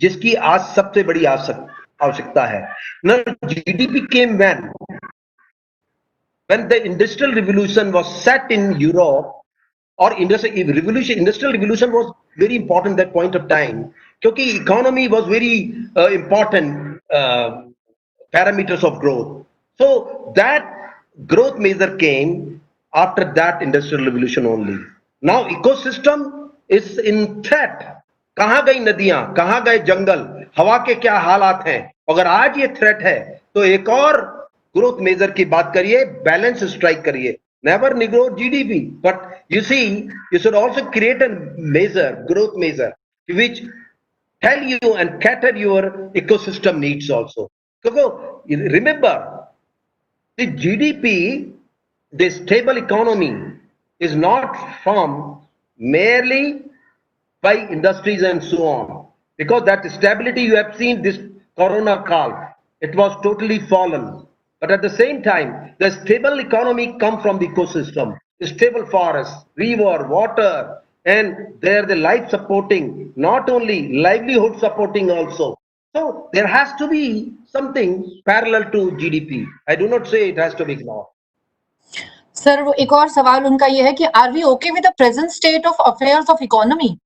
जिसकी आज सबसे बड़ी आवश्यकता है। ना GDP came when the industrial revolution was set in Europe, or industrial revolution was very important that point of time, क्योंकि economy was very important parameters of growth. So that growth measure came after that industrial revolution only. Now ecosystem is in threat. कहां गई नदियां, कहां गए जंगल, हवा के क्या हालात हैं? अगर आज ये थ्रेट है तो एक और ग्रोथ मेजर की बात करिए, बैलेंस स्ट्राइक करिए। Never neglect GDP, but you see you should also create a measure, growth measure which tell you and cater your ecosystem needs also. So remember, the GDP, the stable economy, is not formed merely by industries and so on, because that stability you have seen this corona call, it was totally fallen. But at the same time, the stable economy come from the ecosystem, stable forests, river, water, and they're the life supporting, not only livelihood supporting also. So there has to be something parallel to GDP. I do not say it has to be ignored. Sir, वो एक और सवाल उनका ये है कि are we okay with the present state of affairs of economy?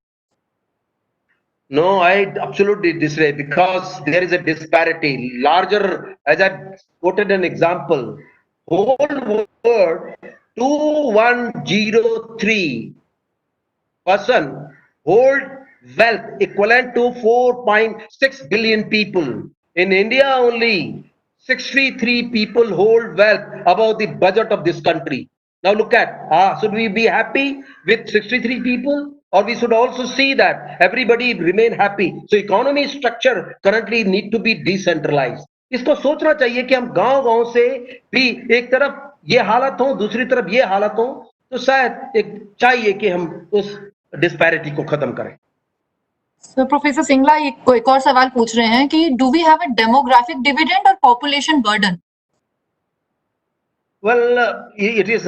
No, I absolutely disagree, because there is a disparity. Larger, as I quoted an example, whole world 2103 person hold wealth equivalent to 4.6 billion people. In India only 63 people hold wealth above the budget of this country. Now look at, should we be happy with 63 people, or we should also see that everybody remain happy? So economy structure currently need to be decentralized. इसको सोचना चाहिए कि हम गांव-गांव से भी एक तरफ ये हालत हो, दूसरी तरफ ये हालत हो, तो शायद एक चाहिए कि हम उस डिस्पैरिटी को खत्म करें। सर, प्रोफेसर सिंगला एक और सवाल पूछ रहे हैं कि do we have a demographic dividend और population burden? Well, it is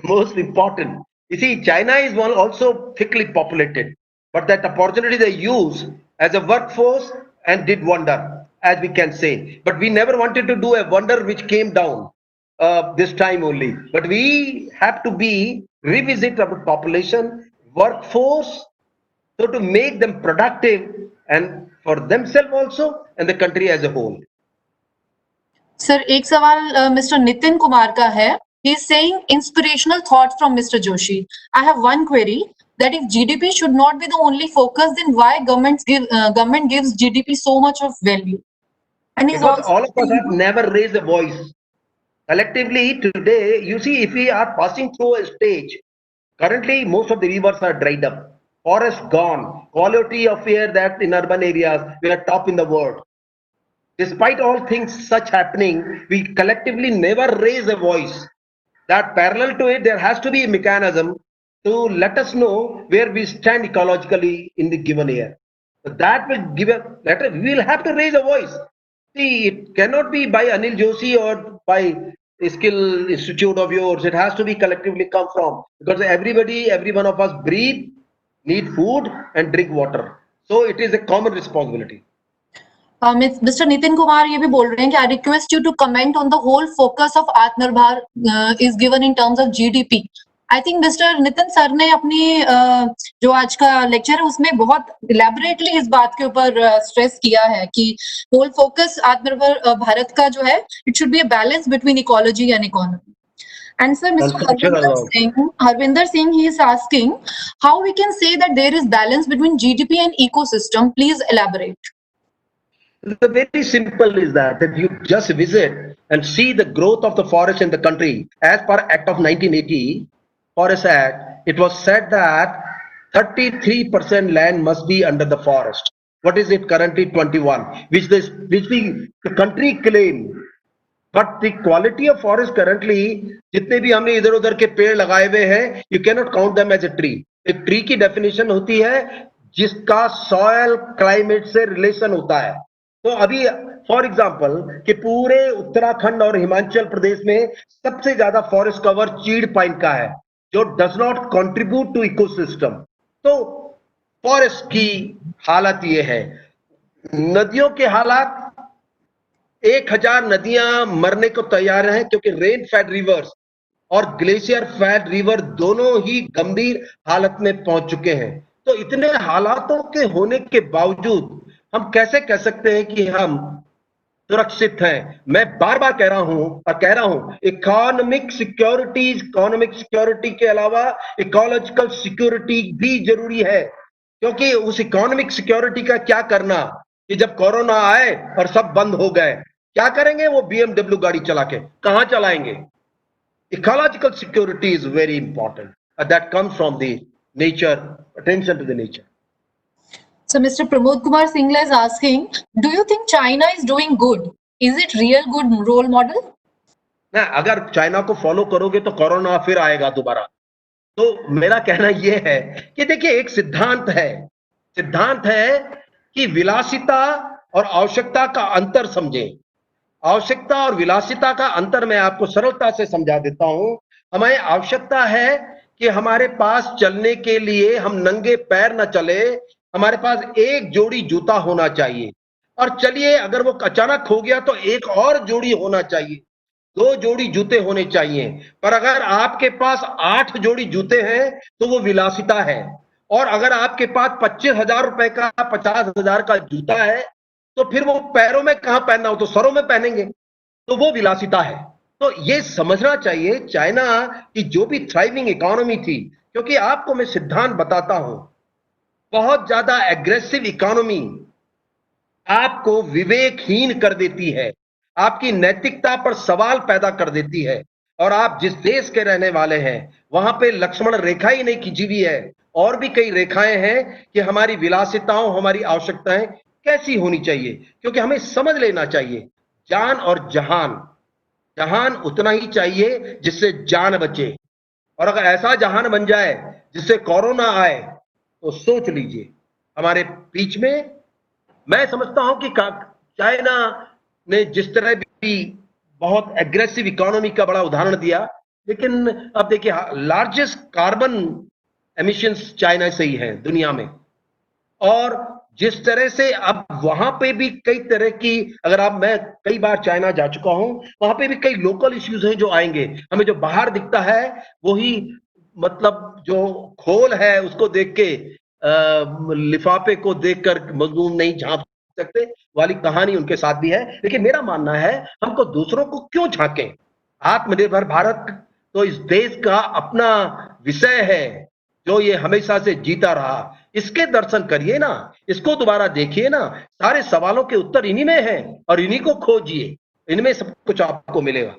most important. You see, China is one also thickly populated, but that opportunity they use as a workforce and did wonder, as we can say. But we never wanted to do a wonder which came down this time only. But we have to revisit our population, workforce, so to make them productive and for themselves also and the country as a whole. Sir, एक सवाल mister Nitin Kumar का है। He is saying inspirational thought from Mr. Joshi. I have one query, that if GDP should not be the only focus, then why government gives GDP so much of value? And he's Because also all of us have never raised a voice Collectively today, you see, if we are passing through a stage, currently most of the rivers are dried up, forests gone, quality of air that in urban areas we are top in the world. Despite all things such happening, we collectively never raise a voice. That parallel to it, there has to be a mechanism to let us know where we stand ecologically in the given year. So that will give a letter. We will have to raise a voice. See, it cannot be by Anil Joshi or by a skill institute of yours. It has to be collectively come from, because everybody, every one of us breathe, need food and drink water. So it is a common responsibility. Mr. Nitin Kumar ये भी बोल रहे हैं कि I request you to comment on the whole focus of Atmanirbhar is given in terms of GDP. I think Mr. Nitin sir ने अपनी जो आज का लेक्चर है उसमें बहुत इलेबोरेटली इस बात के ऊपर स्ट्रेस किया है कि होल फोकस आत्मनिर्भर भारत का जो है it should be a balance between ecology and economy. And sir, Mr. Harvinder Singh, he is asking how we can say that there is balance between GDP and ecosystem. Please elaborate. The very simple is that if you just visit and see the growth of the forest in the country, as per Act of 1980, Forest Act, it was said that 33% land must be under the forest. What is it currently? 21, which the country claim. But the quality of forest currently, जितने भी हमने इधर उधर के पेड़ लगाए हुए हैं, you cannot count them as a tree. एक ट्री की डेफिनेशन होती है जिसका सॉयल क्लाइमेट से रिलेशन होता है. तो अभी फॉर एग्जांपल कि पूरे उत्तराखंड और हिमाचल प्रदेश में सबसे ज्यादा फॉरेस्ट कवर चीड़ पाइन का है, जो does not contribute to ecosystem. तो फॉरेस्ट की हालत ये है. नदियों के हालात, 1000 नदियां मरने को तैयार हैं क्योंकि रेन फेड रिवर्स और ग्लेशियर फेड रिवर दोनों ही गंभीर हालत में पहुंच चुके हैं. तो इतने हालातों के होने के बावजूद हम कैसे कह सकते हैं कि हम सुरक्षित हैं? मैं बार बार कह रहा हूं इकोनॉमिक सिक्योरिटी के अलावा इकोलॉजिकल सिक्योरिटी भी जरूरी है. क्योंकि उस इकोनॉमिक सिक्योरिटी का क्या करना कि जब कोरोना आए और सब बंद हो गए, क्या करेंगे? वो BMW गाड़ी चला के कहां चलाएंगे? Ecological security is very important. That comes from the nature, attention to the nature. So Mr. Pramod Kumar Singla is asking, do you think China is doing good? Is it real good role model? ना, अगर China को follow करोगे तो corona फिर आएगा दोबारा. तो मेरा कहना यह है कि देखिए, एक सिद्धांत है कि विलासिता और आवश्यकता का अंतर समझें. आवश्यकता और विलासिता का अंतर मैं आपको सरलता से समझा देता हूं. हमें आवश्यकता है कि हमारे पास चलने के लिए हम नंगे पैर न चले, हमारे पास एक जोड़ी जूता होना चाहिए. और चलिए, अगर वो अचानक हो गया तो एक और जोड़ी होना चाहिए, 2 जोड़ी जूते होने चाहिए. पर अगर आपके पास 8 जोड़ी जूते हैं तो वो विलासिता है. और अगर आपके पास 25,000 रुपए का 50,000 का जूता है तो फिर वो पैरों में कहां पहनना हो, तो सरों में पहनेंगे, तो वो विलासिता है. तो ये समझना चाहिए चाइना की जो भी थ्राइविंग इकोनॉमी थी, क्योंकि आपको मैं सिद्धांत बताता हूं, बहुत ज्यादा एग्रेसिव इकोनॉमी आपको विवेकहीन कर देती है, आपकी नैतिकता पर सवाल पैदा कर देती है. और आप जिस देश के रहने वाले हैं वहां पे लक्ष्मण रेखा ही नहीं खींची हुई है, और भी कई रेखाएं हैं कि हमारी विलासिताओं, हमारी आवश्यकताएं कैसी होनी चाहिए. क्योंकि हमें समझ लेना चाहिए, जान और जहान उतना ही चाहिए जिससे जान बचे. और अगर ऐसा जहान बन जाए जिससे कोरोना आए तो सोच लीजिए हमारे बीच में. मैं समझता हूं कि चाइना ने जिस तरह भी बहुत एग्रेसिव इकोनॉमी का बड़ा उदाहरण दिया, लेकिन अब देखिए लार्जेस्ट कार्बन एमिशंस चाइना से ही है दुनिया में. और जिस तरह से अब वहां पे भी कई तरह की, मैं कई बार चाइना जा चुका हूं, वहां पे भी कई लोकल इश्यूज हैं जो आएंगे. हमें जो बाहर दिखता है वही, मतलब जो खोल है उसको देख के लिफाफे को देखकर मजनून नहीं झांक सकते वाली कहानी उनके साथ भी है. लेकिन मेरा मानना है हमको दूसरों को क्यों झांकें. आत्मनिर्भर भारत तो इस देश का अपना विषय है जो ये हमेशा से जीता रहा. इसके दर्शन करिए ना, इसको दोबारा देखिए ना. सारे सवालों के उत्तर इन्हीं में हैं और इन्हीं को खोजिए, इनमें सब कुछ आपको मिलेगा.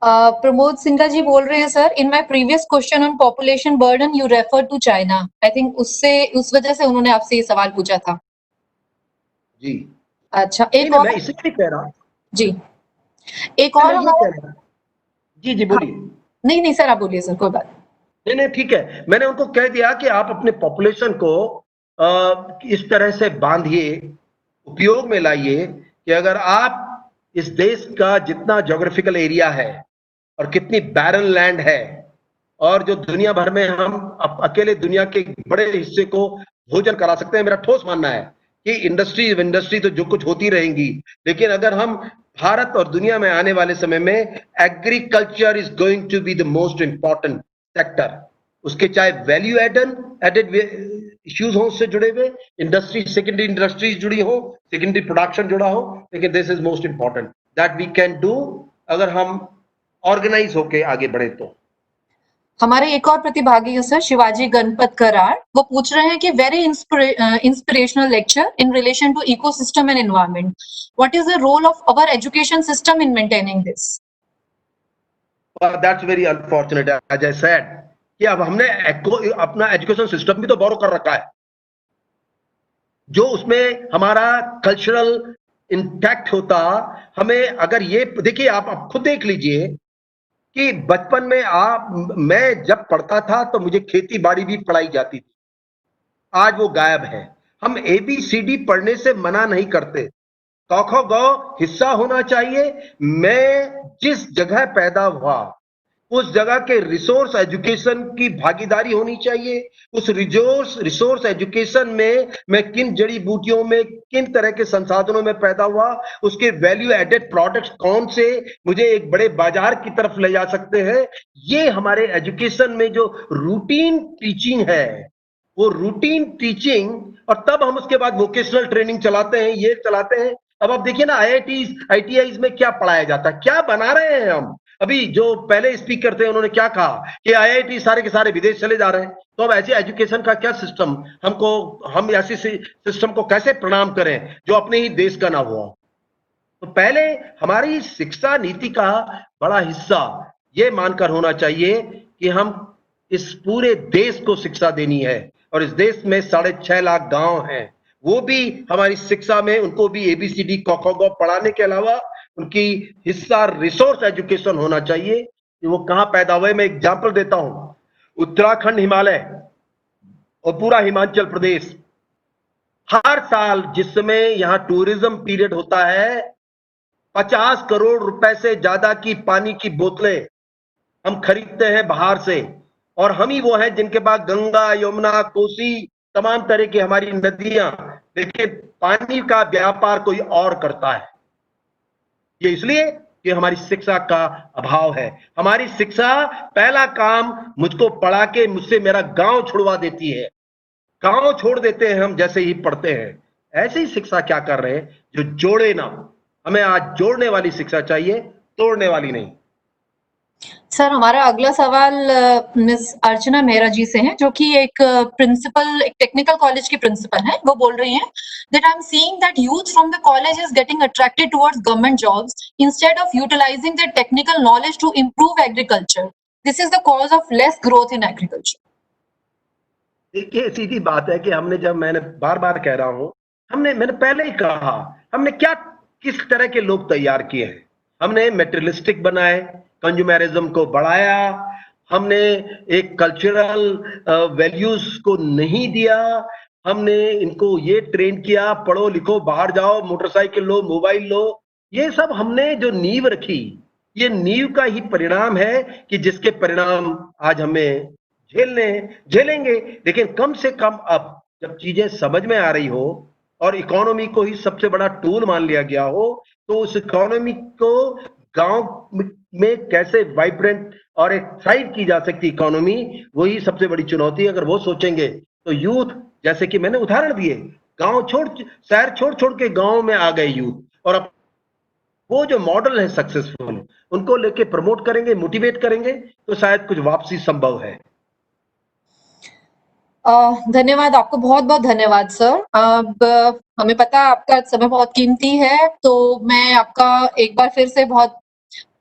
प्रमोद सिंघा जी बोल रहे हैं sir, in my previous question on population burden you refer to China. I think उस वजह से उन्होंने आपसे ये सवाल पूछा था। जी अच्छा, नहीं एक नहीं, और मैं इसलिए कह रहा, जी, एक और मैं ये हमारा, कह रहा, जी जी हाँ, बोलिए। नहीं नहीं सर, आप बोलिए सर, कोई बात। नहीं नहीं ठीक है, मैंने उनको कह दिया कि आप अपने पॉपुलेशन को इस तरह से बांधिए, उपयोग में लाइए कि अगर आप इस देश का जितना ज्योग्राफिकल एरिया है और कितनी बैरन लैंड है, और जो दुनिया भर में हम अकेले दुनिया के बड़े हिस्से को भोजन करा सकते हैं। मेरा ठोस मानना है कि इंडस्ट्री तो जो कुछ होती रहेंगी, लेकिन अगर हम भारत और दुनिया में आने वाले समय में agriculture is going to be the most important sector, उसके चाहे वैल्यू एडेड इश्यूज हो उससे जुड़े हुए, इंडस्ट्री सेकेंडरी इंडस्ट्रीज जुड़ी हो, सेकेंडरी प्रोडक्शन जुड़ा हो, लेकिन this is most important that we can do अगर हम ऑर्गेनाइज होके आगे बढ़े तो। हमारे एक और प्रतिभागी है सर, शिवाजी गणपत करार। वो पूछ रहे हैं कि very inspirational lecture in relation to ecosystem and environment, what is the role of our education system in maintaining this? That's very unfortunate, as I said कि अब हमने अपना एजुकेशन सिस्टम भी तो बोरो कर रखा है, जो उसमें हमारा कल्चरल इंटैक्ट होता। हमें अगर ये देखिए, आप खुद देख लीजिए कि बचपन में मैं जब पढ़ता था तो मुझे खेती बाड़ी भी पढ़ाई जाती थी, आज वो गायब है। हम ABCD पढ़ने से मना नहीं करते, क ख ग हिस्सा होना चाहिए। मैं जिस जगह पैदा हुआ उस जगह के रिसोर्स एजुकेशन की भागीदारी होनी चाहिए। उस रिसोर्स एजुकेशन में मैं किन जड़ी बूटियों में, किन तरह के संसाधनों में पैदा हुआ, उसके वैल्यू एडेड प्रोडक्ट्स कौन से मुझे एक बड़े बाजार की तरफ ले जा सकते हैं, ये हमारे एजुकेशन में जो रूटीन टीचिंग है, वो रूटीन टीचिंग, और तब हम उसके बाद वोकेशनल ट्रेनिंग चलाते हैं, ये चलाते हैं। अब आप देखिए ना, IITs में क्या पढ़ाया जाता है, क्या बना रहे हैं हम। अभी जो पहले स्पीकर थे उन्होंने क्या कहा कि IIT सारे के सारे विदेश चले जा रहे हैं, तो अब ऐसे एजुकेशन का क्या सिस्टम, हम ऐसे सिस्टम को कैसे प्रणाम करें जो अपने ही देश का ना हुआ। तो पहले हमारी शिक्षा नीति का बड़ा हिस्सा ये मानकर होना चाहिए कि हम इस पूरे देश को शिक्षा देनी है, और इस देश में 6.5 लाख गांव हैं, वो भी हमारी शिक्षा में, उनको भी ABCD क ख ग पढ़ाने के अलावा उनकी हिस्सा रिसोर्स एजुकेशन होना चाहिए कि वो कहां पैदा हुए। मैं एग्जांपल देता हूं, उत्तराखंड, हिमालय और पूरा हिमाचल प्रदेश, हर साल जिस समय यहां टूरिज्म पीरियड होता है, 50 करोड़ रुपए से ज्यादा की पानी की बोतलें हम खरीदते हैं बाहर से, और हम ही वो हैं जिनके पास गंगा, यमुना, कोसी, तमाम तरह की हमारी नदियां, लेकिन पानी का व्यापार कोई और करता है। ये इसलिए कि हमारी शिक्षा का अभाव है। हमारी शिक्षा पहला काम मुझको पढ़ा के मुझसे मेरा गांव छुड़वा देती है, गांव छोड़ देते हैं हम जैसे ही पढ़ते हैं। ऐसी शिक्षा क्या कर रहे हैं जो जोड़े ना। हमें आज जोड़ने वाली शिक्षा चाहिए, तोड़ने वाली नहीं। सर, हमारा अगला सवाल मिस अर्चना मेहरा जी से है, जो कि एक टेक्निकल कॉलेज की प्रिंसिपल हैं। वो बोल रही हैं that I'm seeing that youth from the college is getting attracted towards government jobs instead of utilizing their technical knowledge to improve agriculture. This is the cause of less growth in agriculture. देखिए, सीधी बात है कि मैंने बार बार कह रहा हूं, मैंने पहले ही कहा, हमने किस तरह के लोग तैयार किए हैं। हमने मेटेरियलिस्टिक बनाए, कंज्यूमरिज्म को बढ़ाया, हमने एक कल्चरल वैल्यूज को नहीं दिया, हमने इनको ये ट्रेन किया, पढ़ो लिखो बाहर जाओ, मोटरसाइकिल लो, मोबाइल लो। ये सब हमने जो नींव रखी, ये नींव का ही परिणाम है कि जिसके परिणाम आज हमें झेलेंगे। लेकिन कम से कम अब जब चीजें समझ में आ रही हो और इकोनॉमी को ही सबसे बड़ा टूल मान लिया गया हो, तो उस इकोनॉमी को गांव में कैसे वाइब्रेंट और एक्साइट की जा सकती इकोनॉमी, वही सबसे बड़ी चुनौती है। अगर वो सोचेंगे तो यूथ, जैसे कि मैंने उदाहरण दिए, शहर छोड़ के गांव में आ गए यूथ, और अब वो जो मॉडल है सक्सेसफुल, उनको लेके प्रमोट करेंगे, मोटिवेट करेंगे, तो शायद कुछ वापसी संभव है। धन्यवाद, आपको बहुत बहुत धन्यवाद सर। अब हमें पता है आपका समय बहुत कीमती है, तो मैं आपका एक बार फिर से बहुत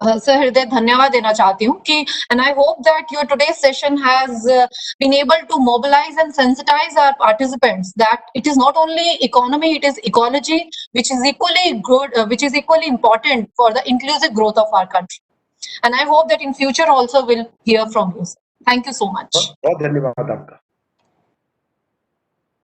सर हृदय धन्यवाद देना चाहती हूँ कि and I hope that your today's session has been able to mobilize and sensitize our participants that it is not only economy, it is ecology, which is equally good, which is equally important for the inclusive growth of our country. And I hope that in future also we'll hear from you. Sir. Thank you so much. बहुत धन्यवाद आपका।